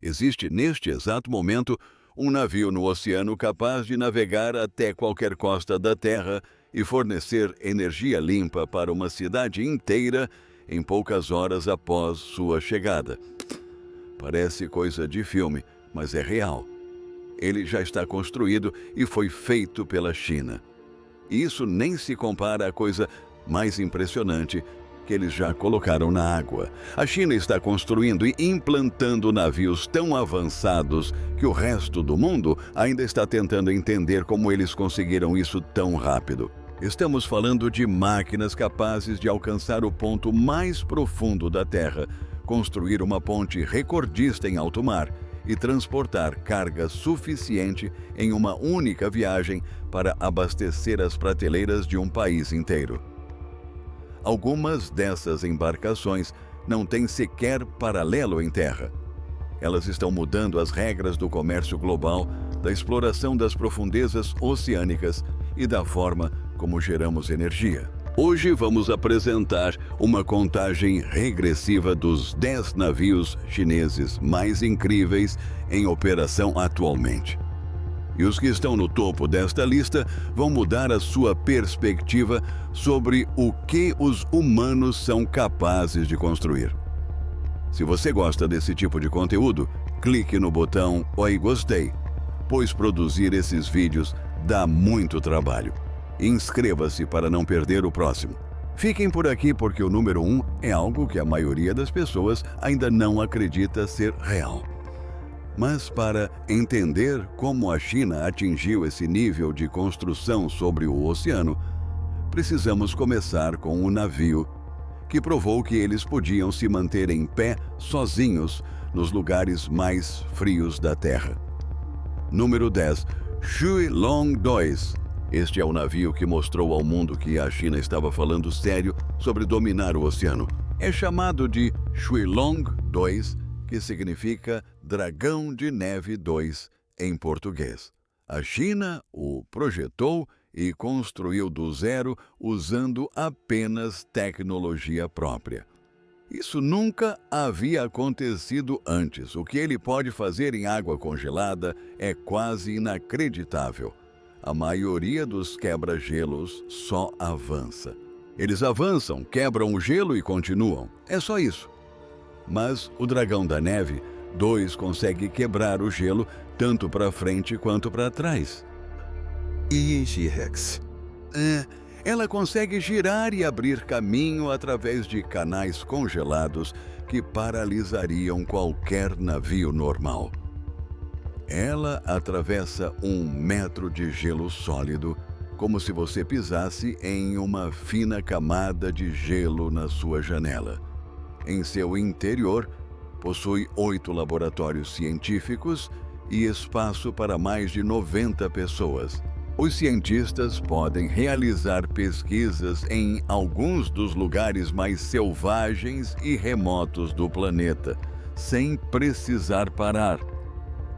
Existe neste exato momento um navio no oceano capaz de navegar até qualquer costa da Terra e fornecer energia limpa para uma cidade inteira em poucas horas após sua chegada. Parece coisa de filme, mas é real. Ele já está construído e foi feito pela China. E isso nem se compara à coisa mais impressionante que eles já colocaram na água. A China está construindo e implantando navios tão avançados que o resto do mundo ainda está tentando entender como eles conseguiram isso tão rápido. Estamos falando de máquinas capazes de alcançar o ponto mais profundo da Terra, construir uma ponte recordista em alto mar e transportar carga suficiente em uma única viagem para abastecer as prateleiras de um país inteiro. Algumas dessas embarcações não têm sequer paralelo em terra. Elas estão mudando as regras do comércio global, da exploração das profundezas oceânicas e da forma como geramos energia. Hoje vamos apresentar uma contagem regressiva dos 10 navios chineses mais incríveis em operação atualmente. E os que estão no topo desta lista vão mudar a sua perspectiva sobre o que os humanos são capazes de construir. Se você gosta desse tipo de conteúdo, clique no botão Oi Gostei, pois produzir esses vídeos dá muito trabalho. Inscreva-se para não perder o próximo. Fiquem por aqui porque o número 1 é algo que a maioria das pessoas ainda não acredita ser real. Mas para entender como a China atingiu esse nível de construção sobre o oceano, precisamos começar com o navio, que provou que eles podiam se manter em pé sozinhos nos lugares mais frios da Terra. Número 10. Shuilong 2. Este é o navio que mostrou ao mundo que a China estava falando sério sobre dominar o oceano. É chamado de Shuilong 2, que significa Dragão de Neve 2 em português. A China o projetou e construiu do zero usando apenas tecnologia própria. Isso nunca havia acontecido antes. O que ele pode fazer em água congelada é quase inacreditável. A maioria dos quebra-gelos só avança. Eles avançam, quebram o gelo e continuam. É só isso. Mas o Dragão da Neve 2 consegue quebrar o gelo tanto para frente quanto para trás. E Rex? Ela consegue girar e abrir caminho através de canais congelados que paralisariam qualquer navio normal. Ela atravessa 1 metro de gelo sólido, como se você pisasse em uma fina camada de gelo na sua janela. Em seu interior, possui 8 laboratórios científicos e espaço para mais de 90 pessoas. Os cientistas podem realizar pesquisas em alguns dos lugares mais selvagens e remotos do planeta, sem precisar parar.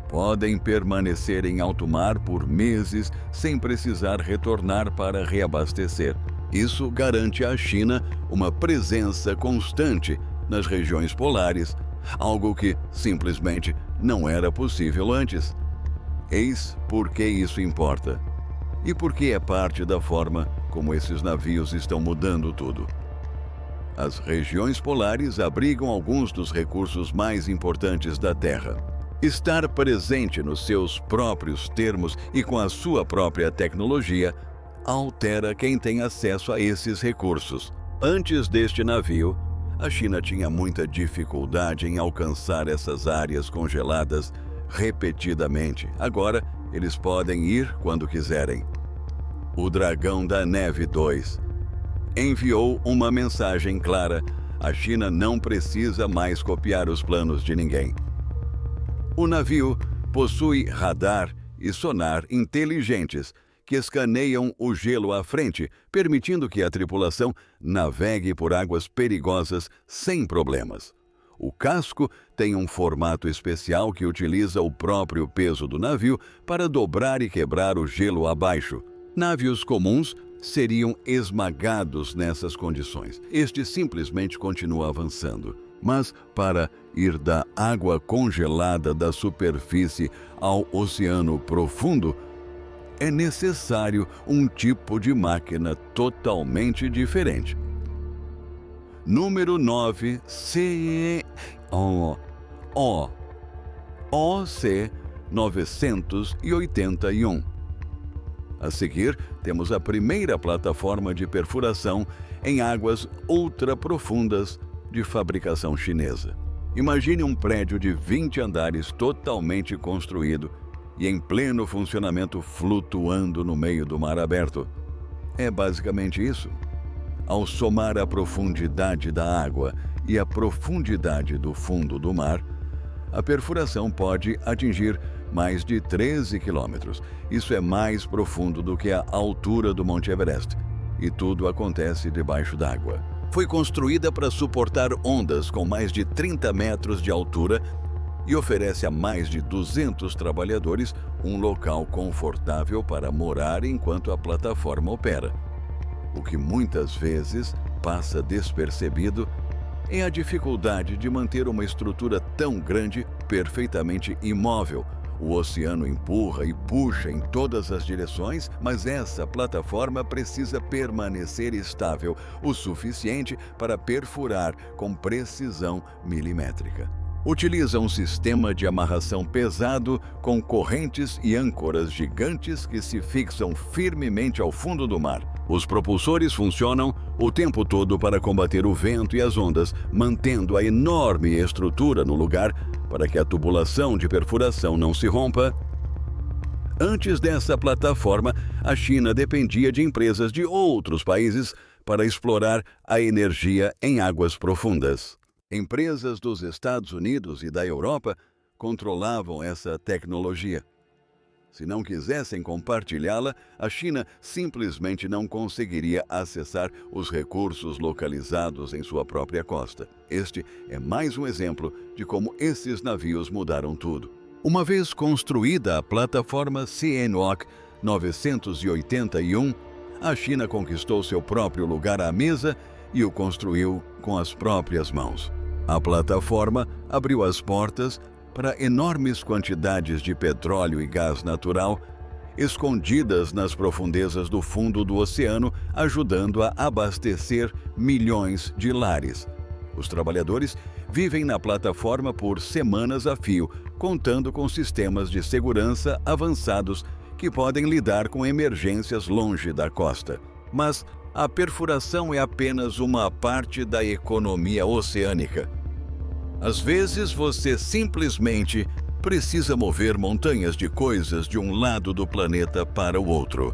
Podem permanecer em alto mar por meses sem precisar retornar para reabastecer. Isso garante à China uma presença constante nas regiões polares, algo que simplesmente não era possível antes. Eis por que isso importa. E porque é parte da forma como esses navios estão mudando tudo. As regiões polares abrigam alguns dos recursos mais importantes da Terra. Estar presente nos seus próprios termos e com a sua própria tecnologia altera quem tem acesso a esses recursos. Antes deste navio, a China tinha muita dificuldade em alcançar essas áreas congeladas repetidamente. Agora, eles podem ir quando quiserem. O Dragão da Neve 2 enviou uma mensagem clara: a China não precisa mais copiar os planos de ninguém. O navio possui radar e sonar inteligentes que escaneiam o gelo à frente, permitindo que a tripulação navegue por águas perigosas sem problemas. O casco tem um formato especial que utiliza o próprio peso do navio para dobrar e quebrar o gelo abaixo. Navios comuns seriam esmagados nessas condições. Este simplesmente continua avançando. Mas para ir da água congelada da superfície ao oceano profundo, é necessário um tipo de máquina totalmente diferente. Número 9, OC 981. A seguir, temos a primeira plataforma de perfuração em águas ultraprofundas de fabricação chinesa. Imagine um prédio de 20 andares totalmente construído e em pleno funcionamento flutuando no meio do mar aberto. É basicamente isso. Ao somar a profundidade da água e a profundidade do fundo do mar, a perfuração pode atingir mais de 13 quilômetros. Isso é mais profundo do que a altura do Monte Everest. E tudo acontece debaixo d'água. Foi construída para suportar ondas com mais de 30 metros de altura e oferece a mais de 200 trabalhadores um local confortável para morar enquanto a plataforma opera. O que muitas vezes passa despercebido é a dificuldade de manter uma estrutura tão grande perfeitamente imóvel. O oceano empurra e puxa em todas as direções, mas essa plataforma precisa permanecer estável o suficiente para perfurar com precisão milimétrica. Utiliza um sistema de amarração pesado com correntes e âncoras gigantes que se fixam firmemente ao fundo do mar. Os propulsores funcionam o tempo todo para combater o vento e as ondas, mantendo a enorme estrutura no lugar para que a tubulação de perfuração não se rompa. Antes dessa plataforma, a China dependia de empresas de outros países para explorar a energia em águas profundas. Empresas dos Estados Unidos e da Europa controlavam essa tecnologia. Se não quisessem compartilhá-la, a China simplesmente não conseguiria acessar os recursos localizados em sua própria costa. Este é mais um exemplo de como esses navios mudaram tudo. Uma vez construída a plataforma CNOOC 981, a China conquistou seu próprio lugar à mesa e o construiu com as próprias mãos. A plataforma abriu as portas para enormes quantidades de petróleo e gás natural, escondidas nas profundezas do fundo do oceano, ajudando a abastecer milhões de lares. Os trabalhadores vivem na plataforma por semanas a fio, contando com sistemas de segurança avançados que podem lidar com emergências longe da costa. Mas a perfuração é apenas uma parte da economia oceânica. Às vezes você simplesmente precisa mover montanhas de coisas de um lado do planeta para o outro.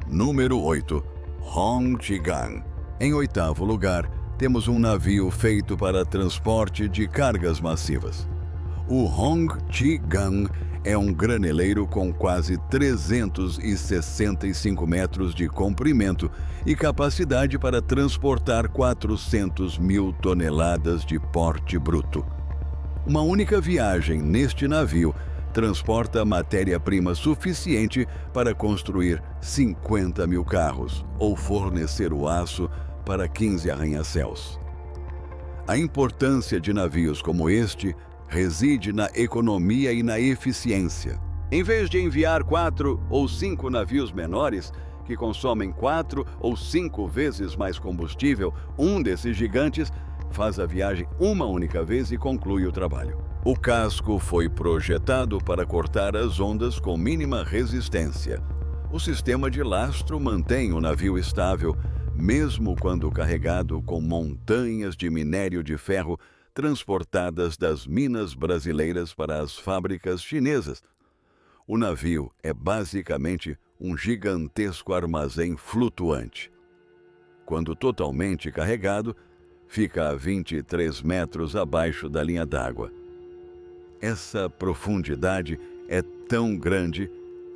Número 8. Hongqiang. Em oitavo lugar, temos um navio feito para transporte de cargas massivas. O Hongqiang é um graneleiro com quase 365 metros de comprimento e capacidade para transportar 400 mil toneladas de porte bruto. Uma única viagem neste navio transporta matéria-prima suficiente para construir 50 mil carros ou fornecer o aço para 15 arranha-céus. A importância de navios como este reside na economia e na eficiência. Em vez de enviar 4 ou 5 navios menores, que consomem 4 ou 5 vezes mais combustível, um desses gigantes faz a viagem uma única vez e conclui o trabalho. O casco foi projetado para cortar as ondas com mínima resistência. O sistema de lastro mantém o navio estável, mesmo quando carregado com montanhas de minério de ferro transportadas das minas brasileiras para as fábricas chinesas. O navio é basicamente um gigantesco armazém flutuante. Quando totalmente carregado, fica a 23 metros abaixo da linha d'água. Essa profundidade é tão grande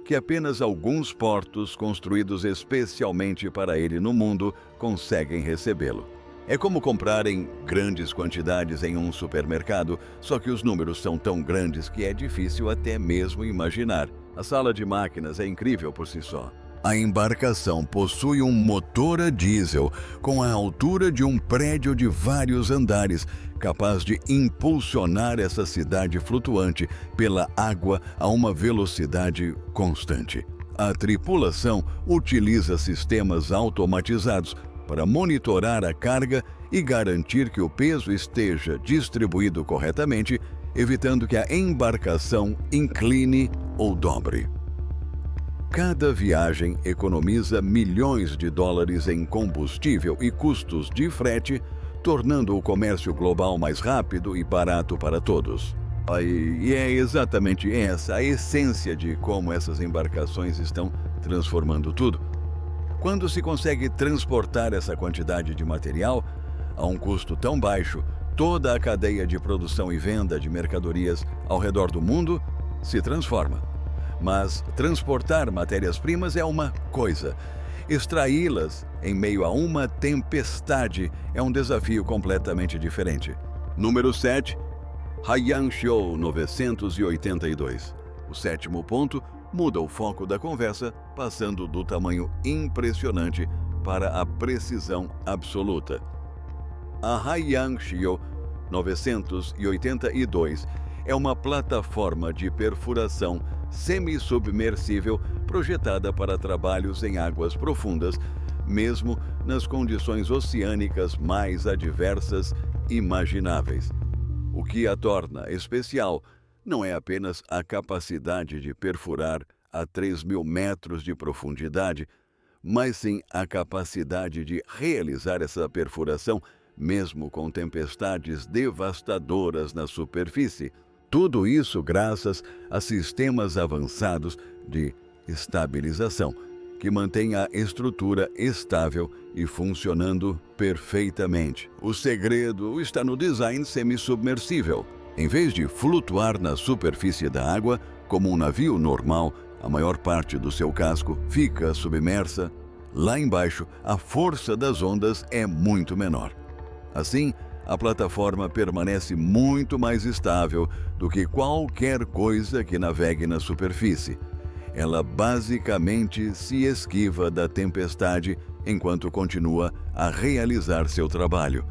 que apenas alguns portos construídos especialmente para ele no mundo conseguem recebê-lo. É como comprar em grandes quantidades em um supermercado, só que os números são tão grandes que é difícil até mesmo imaginar. A sala de máquinas é incrível por si só. A embarcação possui um motor a diesel com a altura de um prédio de vários andares, capaz de impulsionar essa cidade flutuante pela água a uma velocidade constante. A tripulação utiliza sistemas automatizados para monitorar a carga e garantir que o peso esteja distribuído corretamente, evitando que a embarcação incline ou dobre. Cada viagem economiza milhões de dólares em combustível e custos de frete, tornando o comércio global mais rápido e barato para todos. E é exatamente essa a essência de como essas embarcações estão transformando tudo. Quando se consegue transportar essa quantidade de material a um custo tão baixo, toda a cadeia de produção e venda de mercadorias ao redor do mundo se transforma. Mas transportar matérias-primas é uma coisa. Extraí-las em meio a uma tempestade é um desafio completamente diferente. Número 7. Haiyanshou 982. O sétimo ponto muda o foco da conversa, passando do tamanho impressionante para a precisão absoluta. A Haiyanshou 982 é uma plataforma de perfuração semi-submersível projetada para trabalhos em águas profundas, mesmo nas condições oceânicas mais adversas imagináveis. O que a torna especial não é apenas a capacidade de perfurar a 3.000 metros de profundidade, mas sim a capacidade de realizar essa perfuração mesmo com tempestades devastadoras na superfície. Tudo isso graças a sistemas avançados de estabilização, que mantêm a estrutura estável e funcionando perfeitamente. O segredo está no design semissubmersível. Em vez de flutuar na superfície da água, como um navio normal, a maior parte do seu casco fica submersa. Lá embaixo, a força das ondas é muito menor. Assim, a plataforma permanece muito mais estável do que qualquer coisa que navegue na superfície. Ela basicamente se esquiva da tempestade enquanto continua a realizar seu trabalho.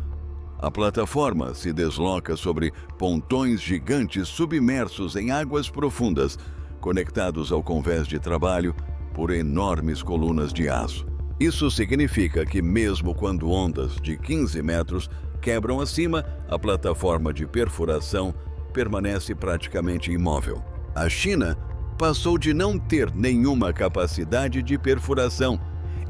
A plataforma se desloca sobre pontões gigantes submersos em águas profundas, conectados ao convés de trabalho por enormes colunas de aço. Isso significa que mesmo quando ondas de 15 metros quebram acima, a plataforma de perfuração permanece praticamente imóvel. A China passou de não ter nenhuma capacidade de perfuração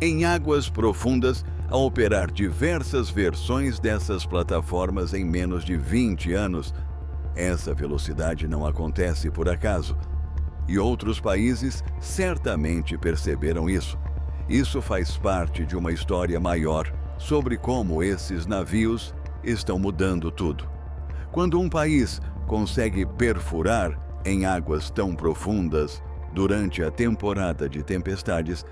em águas profundas a operar diversas versões dessas plataformas em menos de 20 anos. Essa velocidade não acontece por acaso. E outros países certamente perceberam isso. Isso faz parte de uma história maior sobre como esses navios estão mudando tudo. Quando um país consegue perfurar em águas tão profundas durante a temporada de tempestades,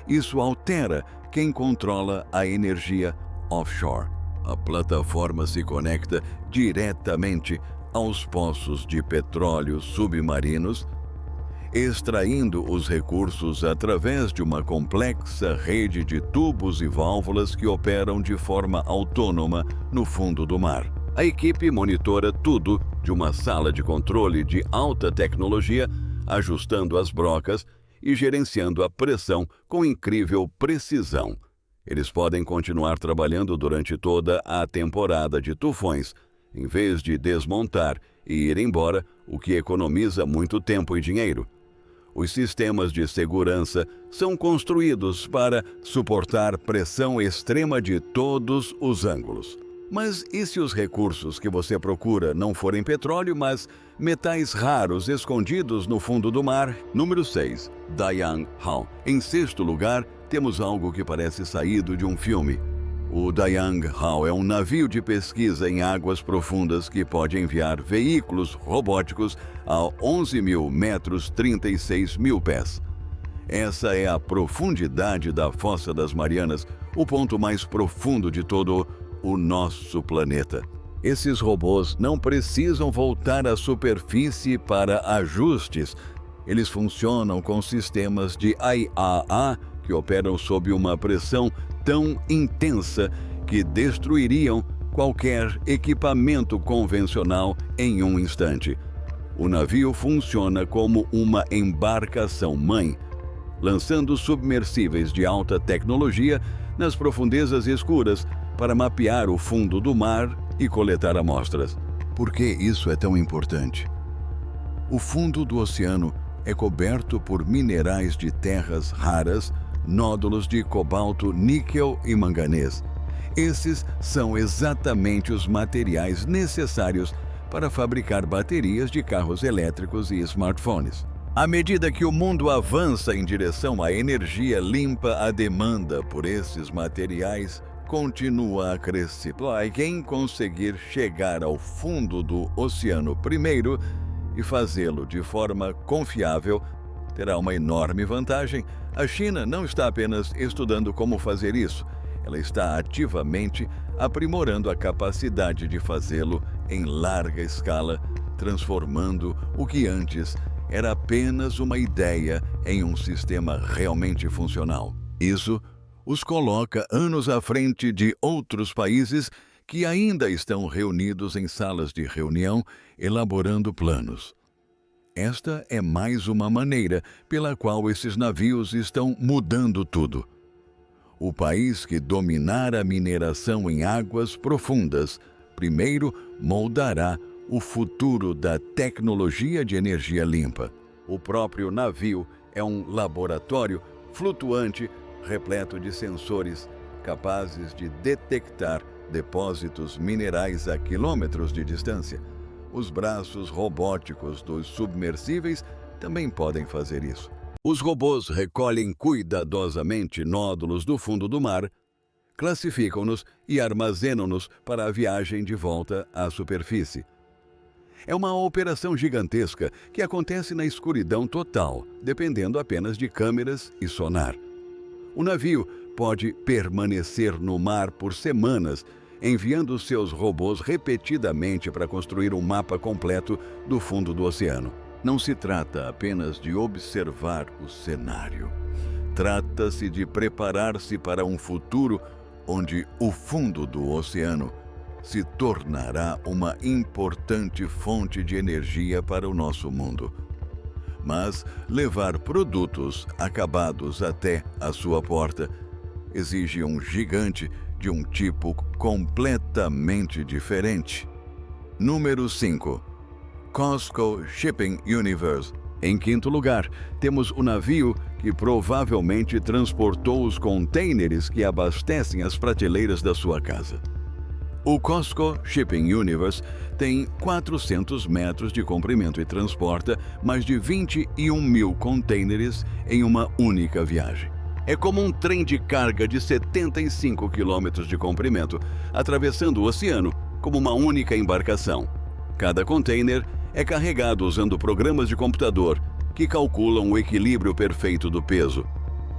isso altera quem controla a energia offshore. A plataforma se conecta diretamente aos poços de petróleo submarinos, extraindo os recursos através de uma complexa rede de tubos e válvulas que operam de forma autônoma no fundo do mar. A equipe monitora tudo de uma sala de controle de alta tecnologia, ajustando as brocas e gerenciando a pressão com incrível precisão. Eles podem continuar trabalhando durante toda a temporada de tufões, em vez de desmontar e ir embora, o que economiza muito tempo e dinheiro. Os sistemas de segurança são construídos para suportar pressão extrema de todos os ângulos. Mas e se os recursos que você procura não forem petróleo, mas metais raros escondidos no fundo do mar? Número 6. Dayang Hao. Em sexto lugar, temos algo que parece saído de um filme. O Dayang Hao é um navio de pesquisa em águas profundas que pode enviar veículos robóticos a 11.000 metros, 36.000 pés. Essa é a profundidade da Fossa das Marianas, o ponto mais profundo de todo o nosso planeta. Esses robôs não precisam voltar à superfície para ajustes. Eles funcionam com sistemas de IAA que operam sob uma pressão tão intensa que destruiriam qualquer equipamento convencional em um instante. O navio funciona como uma embarcação-mãe, lançando submersíveis de alta tecnologia nas profundezas escuras para mapear o fundo do mar e coletar amostras. Por que isso é tão importante? O fundo do oceano é coberto por minerais de terras raras, nódulos de cobalto, níquel e manganês. Esses são exatamente os materiais necessários para fabricar baterias de carros elétricos e smartphones. À medida que o mundo avança em direção à energia limpa, a demanda por esses materiais continua a crescer. E quem conseguir chegar ao fundo do oceano primeiro e fazê-lo de forma confiável terá uma enorme vantagem. A China não está apenas estudando como fazer isso, ela está ativamente aprimorando a capacidade de fazê-lo em larga escala, transformando o que antes era apenas uma ideia em um sistema realmente funcional. Isso os coloca anos à frente de outros países que ainda estão reunidos em salas de reunião elaborando planos. Esta é mais uma maneira pela qual esses navios estão mudando tudo. O país que dominar a mineração em águas profundas primeiro moldará o futuro da tecnologia de energia limpa. O próprio navio é um laboratório flutuante repleto de sensores capazes de detectar depósitos minerais a quilômetros de distância. Os braços robóticos dos submersíveis também podem fazer isso. Os robôs recolhem cuidadosamente nódulos do fundo do mar, classificam-nos e armazenam-nos para a viagem de volta à superfície. É uma operação gigantesca que acontece na escuridão total, dependendo apenas de câmeras e sonar. O navio pode permanecer no mar por semanas, enviando seus robôs repetidamente para construir um mapa completo do fundo do oceano. Não se trata apenas de observar o cenário. Trata-se de preparar-se para um futuro onde o fundo do oceano se tornará uma importante fonte de energia para o nosso mundo. Mas levar produtos acabados até a sua porta exige um gigante de um tipo completamente diferente. Número 5. COSCO Shipping Universe. Em quinto lugar, temos o navio que provavelmente transportou os contêineres que abastecem as prateleiras da sua casa. O COSCO Shipping Universe tem 400 metros de comprimento e transporta mais de 21 mil contêineres em uma única viagem. É como um trem de carga de 75 quilômetros de comprimento, atravessando o oceano como uma única embarcação. Cada container é carregado usando programas de computador que calculam o equilíbrio perfeito do peso.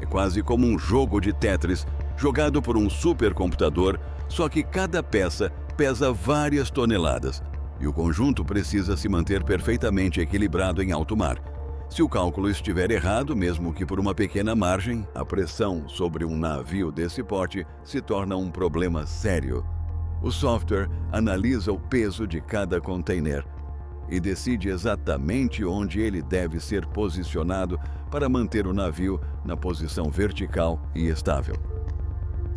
É quase como um jogo de Tetris jogado por um supercomputador, só que cada peça pesa várias toneladas e o conjunto precisa se manter perfeitamente equilibrado em alto mar. Se o cálculo estiver errado, mesmo que por uma pequena margem, a pressão sobre um navio desse porte se torna um problema sério. O software analisa o peso de cada container e decide exatamente onde ele deve ser posicionado para manter o navio na posição vertical e estável.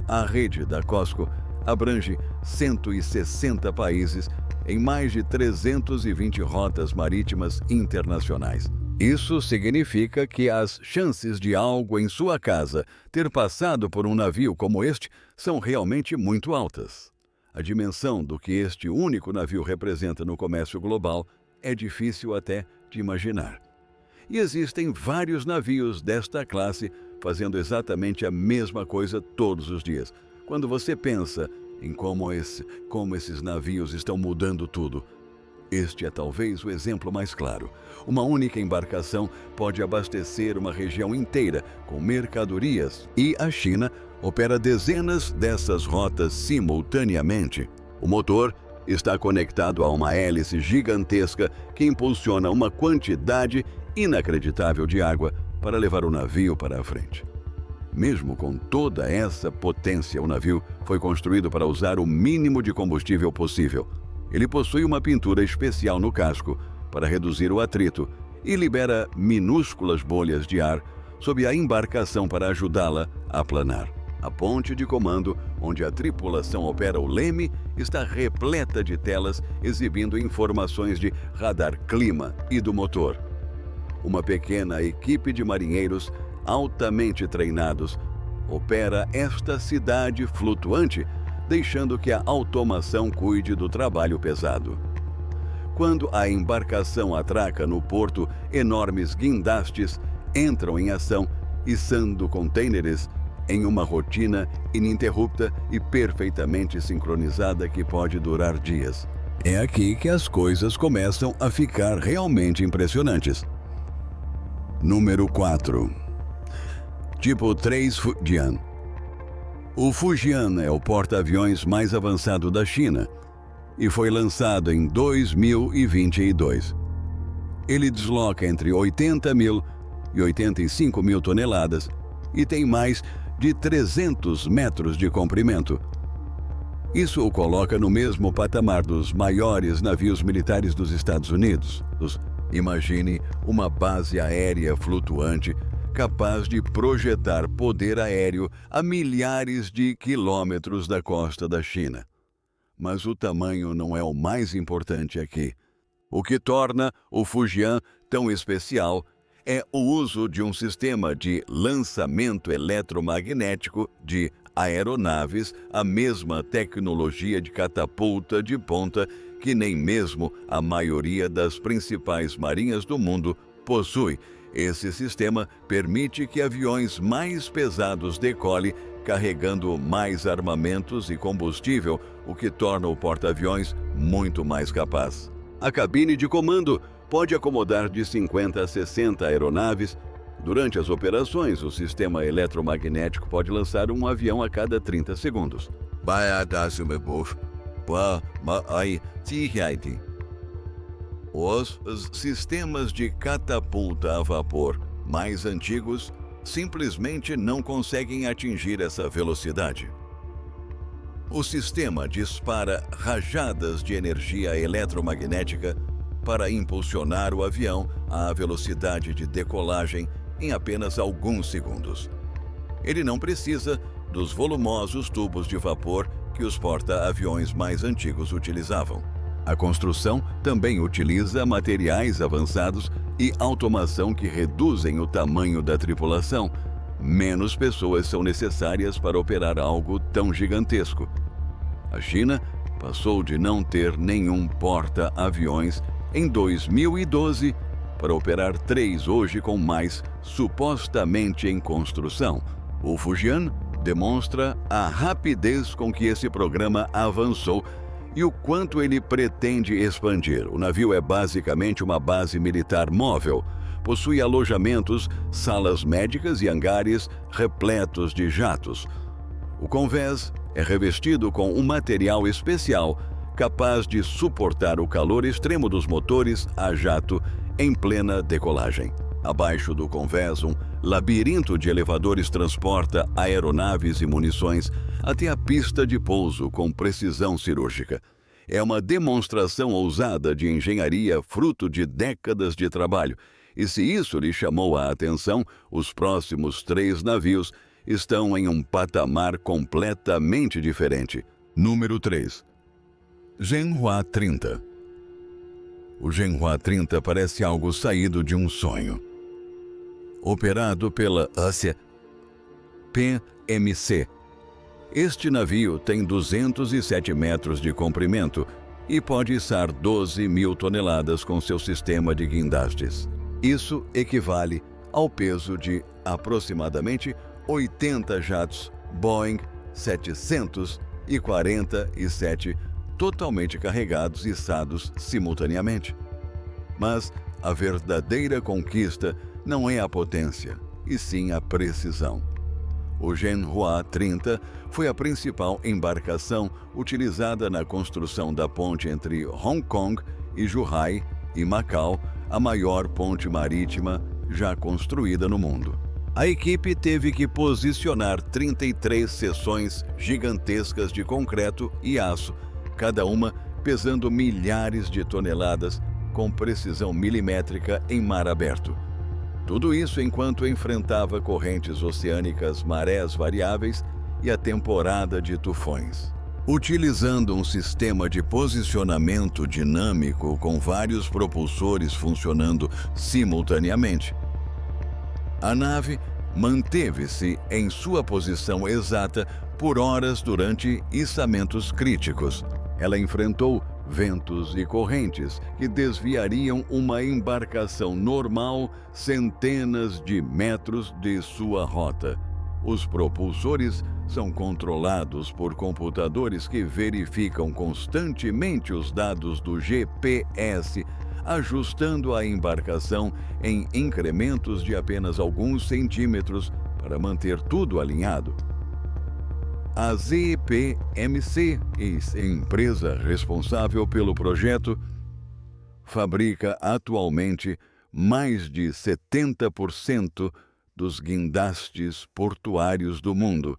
A rede da COSCO abrange 160 países em mais de 320 rotas marítimas internacionais. Isso significa que as chances de algo em sua casa ter passado por um navio como este são realmente muito altas. A dimensão do que este único navio representa no comércio global é difícil até de imaginar. E existem vários navios desta classe fazendo exatamente a mesma coisa todos os dias. Quando você pensa em como esses navios estão mudando tudo, este é talvez o exemplo mais claro. Uma única embarcação pode abastecer uma região inteira com mercadorias e a China opera dezenas dessas rotas simultaneamente. O motor está conectado a uma hélice gigantesca que impulsiona uma quantidade inacreditável de água para levar o navio para a frente. Mesmo com toda essa potência, o navio foi construído para usar o mínimo de combustível possível. Ele possui uma pintura especial no casco para reduzir o atrito e libera minúsculas bolhas de ar sob a embarcação para ajudá-la a planar. A ponte de comando, onde a tripulação opera o leme, está repleta de telas exibindo informações de radar clima e do motor. Uma pequena equipe de marinheiros altamente treinados opera esta cidade flutuante, deixando que a automação cuide do trabalho pesado. Quando a embarcação atraca no porto, enormes guindastes entram em ação, içando contêineres em uma rotina ininterrupta e perfeitamente sincronizada que pode durar dias. É aqui que as coisas começam a ficar realmente impressionantes. Número 4. Tipo 3 Fujian. O Fujian é o porta-aviões mais avançado da China e foi lançado em 2022. Ele desloca entre 80 mil e 85 mil toneladas e tem mais de 300 metros de comprimento. Isso o coloca no mesmo patamar dos maiores navios militares dos Estados Unidos. Imagine uma base aérea flutuante capaz de projetar poder aéreo a milhares de quilômetros da costa da China. Mas o tamanho não é o mais importante aqui. O que torna o Fujian tão especial é o uso de um sistema de lançamento eletromagnético de aeronaves, a mesma tecnologia de catapulta de ponta que nem mesmo a maioria das principais marinhas do mundo possui. Esse sistema permite que aviões mais pesados decolem carregando mais armamentos e combustível, o que torna o porta-aviões muito mais capaz. A cabine de comando pode acomodar de 50 a 60 aeronaves. Durante as operações, o sistema eletromagnético pode lançar um avião a cada 30 segundos. Os sistemas de catapulta a vapor mais antigos simplesmente não conseguem atingir essa velocidade. O sistema dispara rajadas de energia eletromagnética para impulsionar o avião à velocidade de decolagem em apenas alguns segundos. Ele não precisa dos volumosos tubos de vapor que os porta-aviões mais antigos utilizavam. A construção também utiliza materiais avançados e automação que reduzem o tamanho da tripulação. Menos pessoas são necessárias para operar algo tão gigantesco. A China passou de não ter nenhum porta-aviões em 2012 para operar 3 hoje com mais, supostamente em construção. O Fujian demonstra a rapidez com que esse programa avançou e o quanto ele pretende expandir. O navio é basicamente uma base militar móvel. Possui alojamentos, salas médicas e hangares repletos de jatos. O convés é revestido com um material especial capaz de suportar o calor extremo dos motores a jato em plena decolagem. Abaixo do convés, um labirinto de elevadores transporta aeronaves e munições até a pista de pouso com precisão cirúrgica. É uma demonstração ousada de engenharia fruto de décadas de trabalho. E se isso lhe chamou a atenção, os próximos 3 navios estão em um patamar completamente diferente. Número 3. Zhenhua 30. O Zhenhua 30 parece algo saído de um sonho. Operado pela Ásia PMC. Este navio tem 207 metros de comprimento e pode içar 12 mil toneladas com seu sistema de guindastes. Isso equivale ao peso de aproximadamente 80 jatos Boeing 747 totalmente carregados e içados simultaneamente. Mas a verdadeira conquista não é a potência, e sim a precisão. O Zhenhua 30 foi a principal embarcação utilizada na construção da ponte entre Hong Kong e Zhuhai e Macau, a maior ponte marítima já construída no mundo. A equipe teve que posicionar 33 seções gigantescas de concreto e aço, cada uma pesando milhares de toneladas, com precisão milimétrica em mar aberto. Tudo isso enquanto enfrentava correntes oceânicas, marés variáveis e a temporada de tufões. Utilizando um sistema de posicionamento dinâmico com vários propulsores funcionando simultaneamente, a nave manteve-se em sua posição exata por horas durante içamentos críticos. Ela enfrentou ventos e correntes que desviariam uma embarcação normal centenas de metros de sua rota. Os propulsores são controlados por computadores que verificam constantemente os dados do GPS, ajustando a embarcação em incrementos de apenas alguns centímetros para manter tudo alinhado. A ZPMC, empresa responsável pelo projeto, fabrica atualmente mais de 70% dos guindastes portuários do mundo.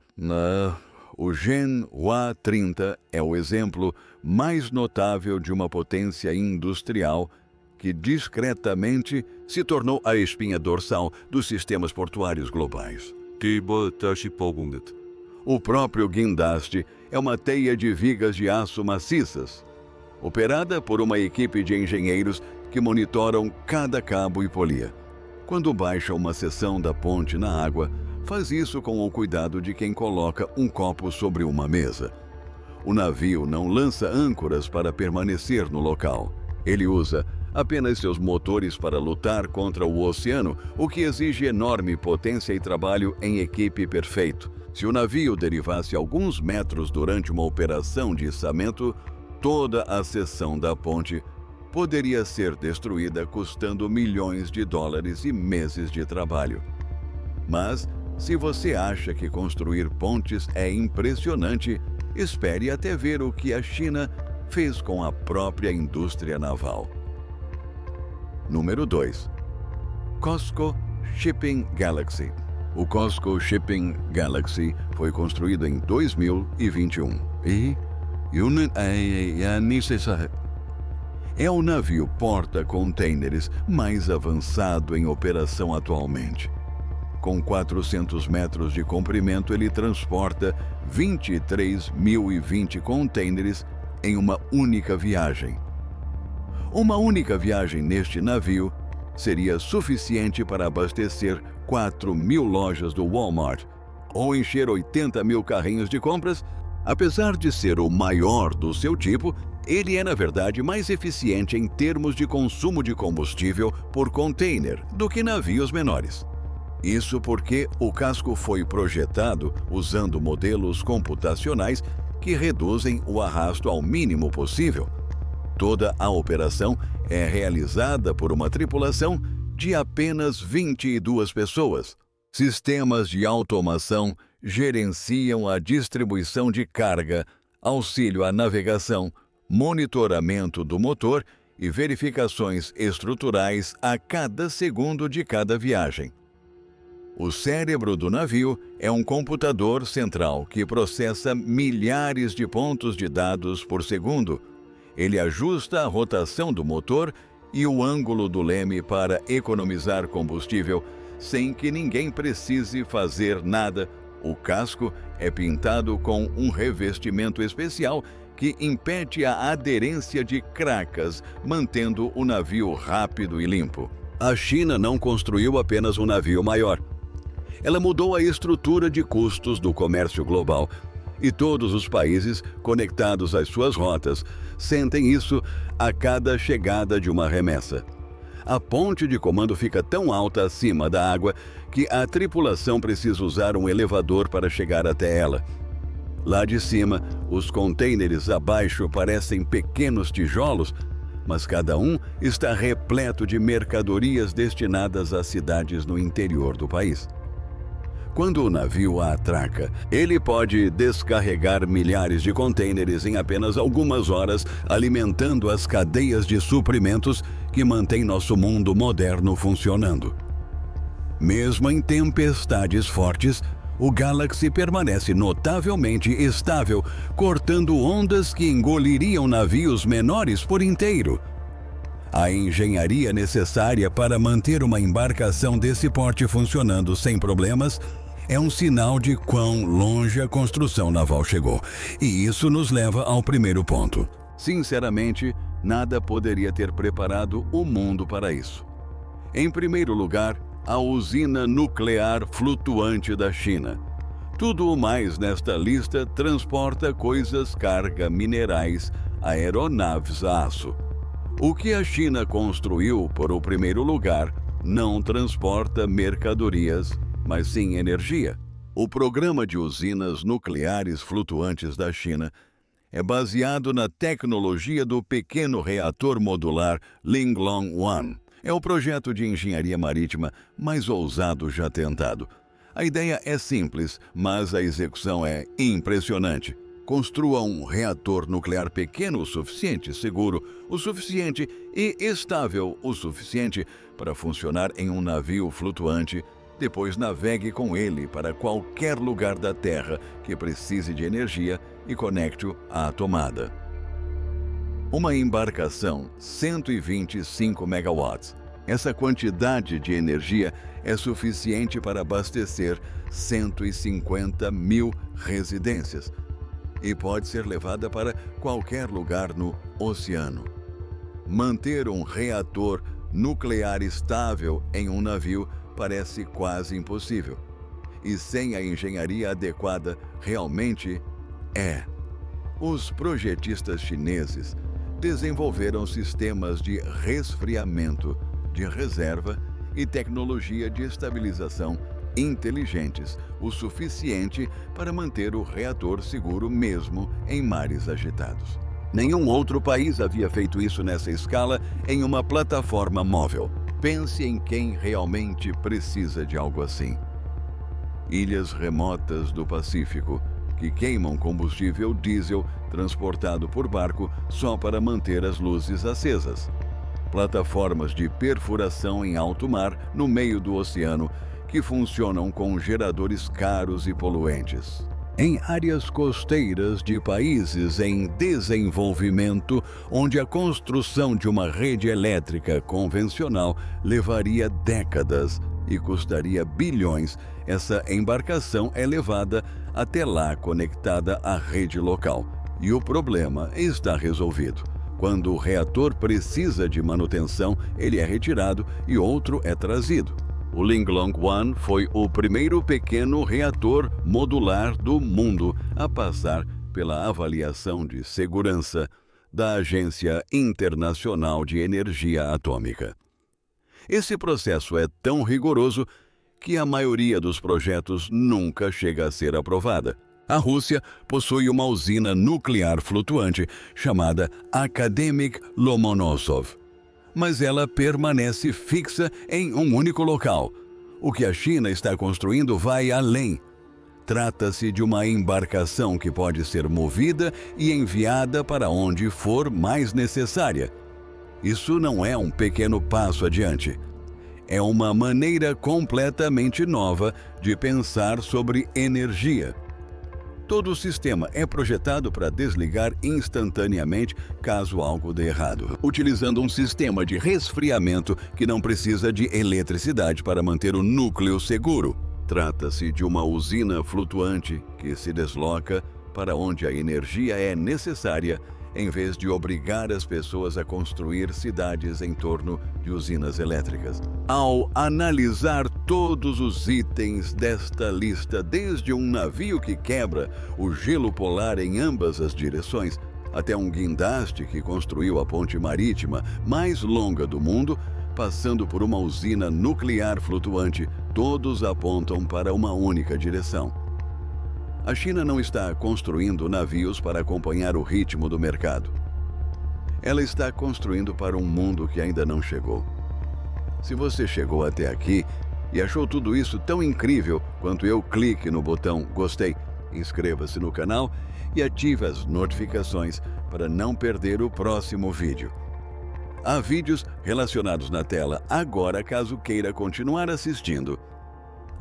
O Gen Hua-30 é o exemplo mais notável de uma potência industrial que discretamente se tornou a espinha dorsal dos sistemas portuários globais. O próprio guindaste é uma teia de vigas de aço maciças, operada por uma equipe de engenheiros que monitoram cada cabo e polia. Quando baixa uma seção da ponte na água, faz isso com o cuidado de quem coloca um copo sobre uma mesa. O navio não lança âncoras para permanecer no local. Ele usa apenas seus motores para lutar contra o oceano, o que exige enorme potência e trabalho em equipe perfeito. Se o navio derivasse alguns metros durante uma operação de içamento, toda a seção da ponte poderia ser destruída, custando milhões de dólares e meses de trabalho. Mas, se você acha que construir pontes é impressionante, espere até ver o que a China fez com a própria indústria naval. Número 2. COSCO Shipping Galaxy. O COSCO Shipping Galaxy foi construído em 2021 é o navio porta-contêineres mais avançado em operação atualmente. Com 400 metros de comprimento, ele transporta 23.020 contêineres em uma única viagem. Uma única viagem neste navio seria suficiente para abastecer 4.000 lojas do Walmart ou encher 80.000 carrinhos de compras. Apesar de ser o maior do seu tipo, ele é, na verdade, mais eficiente em termos de consumo de combustível por container do que navios menores. Isso porque o casco foi projetado usando modelos computacionais que reduzem o arrasto ao mínimo possível. Toda a operação é realizada por uma tripulação de apenas 22 pessoas. Sistemas de automação gerenciam a distribuição de carga, auxílio à navegação, monitoramento do motor e verificações estruturais a cada segundo de cada viagem. O cérebro do navio é um computador central que processa milhares de pontos de dados por segundo. Ele ajusta a rotação do motor e o ângulo do leme para economizar combustível, sem que ninguém precise fazer nada. O casco é pintado com um revestimento especial que impede a aderência de cracas, mantendo o navio rápido e limpo. A China não construiu apenas um navio maior. Ela mudou a estrutura de custos do comércio global, e todos os países conectados às suas rotas sentem isso a cada chegada de uma remessa. A ponte de comando fica tão alta acima da água que a tripulação precisa usar um elevador para chegar até ela. Lá de cima, os contêineres abaixo parecem pequenos tijolos, mas cada um está repleto de mercadorias destinadas às cidades no interior do país. Quando o navio atraca, ele pode descarregar milhares de contêineres em apenas algumas horas, alimentando as cadeias de suprimentos que mantêm nosso mundo moderno funcionando. Mesmo em tempestades fortes, o Galaxy permanece notavelmente estável, cortando ondas que engoliriam navios menores por inteiro. A engenharia necessária para manter uma embarcação desse porte funcionando sem problemas é um sinal de quão longe a construção naval chegou. E isso nos leva ao primeiro ponto. Sinceramente, nada poderia ter preparado o mundo para isso. Em primeiro lugar, a usina nuclear flutuante da China. Tudo o mais nesta lista transporta coisas, carga, minerais, aeronaves a aço. O que a China construiu, por o primeiro lugar, não transporta mercadorias, mas sim energia. O programa de usinas nucleares flutuantes da China é baseado na tecnologia do pequeno reator modular Linglong-1. É o projeto de engenharia marítima mais ousado já tentado. A ideia é simples, mas a execução é impressionante. Construa um reator nuclear pequeno o suficiente, seguro o suficiente e estável o suficiente para funcionar em um navio flutuante. Depois navegue com ele para qualquer lugar da Terra que precise de energia e conecte-o à tomada. Uma embarcação 125 megawatts. Essa quantidade de energia é suficiente para abastecer 150 mil residências e pode ser levada para qualquer lugar no oceano. Manter um reator nuclear estável em um navio parece quase impossível. E sem a engenharia adequada, realmente é. Os projetistas chineses desenvolveram sistemas de resfriamento, de reserva e tecnologia de estabilização inteligentes, o suficiente para manter o reator seguro mesmo em mares agitados. Nenhum outro país havia feito isso nessa escala em uma plataforma móvel. Pense em quem realmente precisa de algo assim. Ilhas remotas do Pacífico, que queimam combustível diesel transportado por barco só para manter as luzes acesas. Plataformas de perfuração em alto mar no meio do oceano que funcionam com geradores caros e poluentes. Em áreas costeiras de países em desenvolvimento, onde a construção de uma rede elétrica convencional levaria décadas e custaria bilhões, essa embarcação é levada até lá conectada à rede local. E o problema está resolvido. Quando o reator precisa de manutenção, ele é retirado e outro é trazido. O Linglong-1 foi o primeiro pequeno reator modular do mundo a passar pela avaliação de segurança da Agência Internacional de Energia Atômica. Esse processo é tão rigoroso que a maioria dos projetos nunca chega a ser aprovada. A Rússia possui uma usina nuclear flutuante chamada Akademik Lomonosov, mas ela permanece fixa em um único local. O que a China está construindo vai além. Trata-se de uma embarcação que pode ser movida e enviada para onde for mais necessária. Isso não é um pequeno passo adiante. É uma maneira completamente nova de pensar sobre energia. Todo o sistema é projetado para desligar instantaneamente caso algo dê errado, utilizando um sistema de resfriamento que não precisa de eletricidade para manter o núcleo seguro. Trata-se de uma usina flutuante que se desloca para onde a energia é necessária, em vez de obrigar as pessoas a construir cidades em torno de usinas elétricas. Ao analisar todos os itens desta lista, desde um navio que quebra o gelo polar em ambas as direções, até um guindaste que construiu a ponte marítima mais longa do mundo, passando por uma usina nuclear flutuante, todos apontam para uma única direção. A China não está construindo navios para acompanhar o ritmo do mercado. Ela está construindo para um mundo que ainda não chegou. Se você chegou até aqui e achou tudo isso tão incrível quanto eu, clique no botão gostei, inscreva-se no canal e ative as notificações para não perder o próximo vídeo. Há vídeos relacionados na tela agora caso queira continuar assistindo.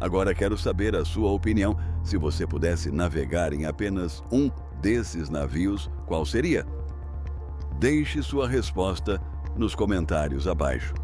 Agora quero saber a sua opinião. Se você pudesse navegar em apenas um desses navios, qual seria? Deixe sua resposta nos comentários abaixo.